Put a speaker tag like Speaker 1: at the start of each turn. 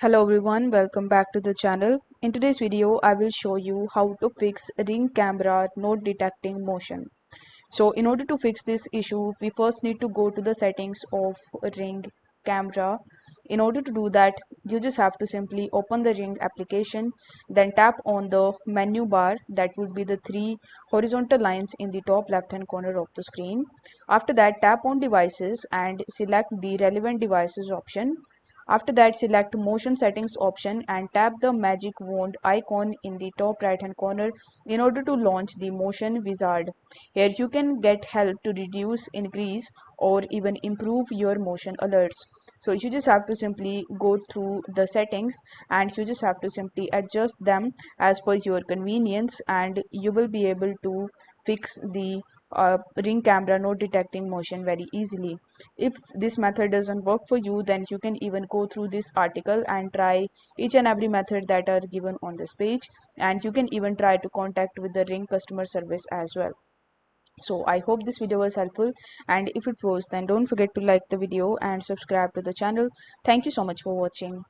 Speaker 1: Hello everyone, welcome back to the channel. In today's video, I will show you how to fix ring camera not detecting motion. So in order to fix this issue, we first need to go to the settings of ring camera. In order to do that, you just have to simply open the ring application, then tap on the menu bar. That would be the three horizontal lines in the top left hand corner of the screen. After that, tap on devices and select the relevant devices option. After that, select motion settings option and tap the magic wand icon in the top right hand corner in order to launch the motion wizard. Here you can get help to reduce, increase or even improve your motion alerts. So you just have to simply go through the settings and you just have to simply adjust them as per your convenience, and you will be able to fix the ring camera not detecting motion very easily. If this method doesn't work for you, then you can even go through this article and try each and every method that are given on this page, and you can even try to contact with the ring customer service as well. So I hope this video was helpful, and if it was, then don't forget to like the video and subscribe to the channel. Thank you so much for watching.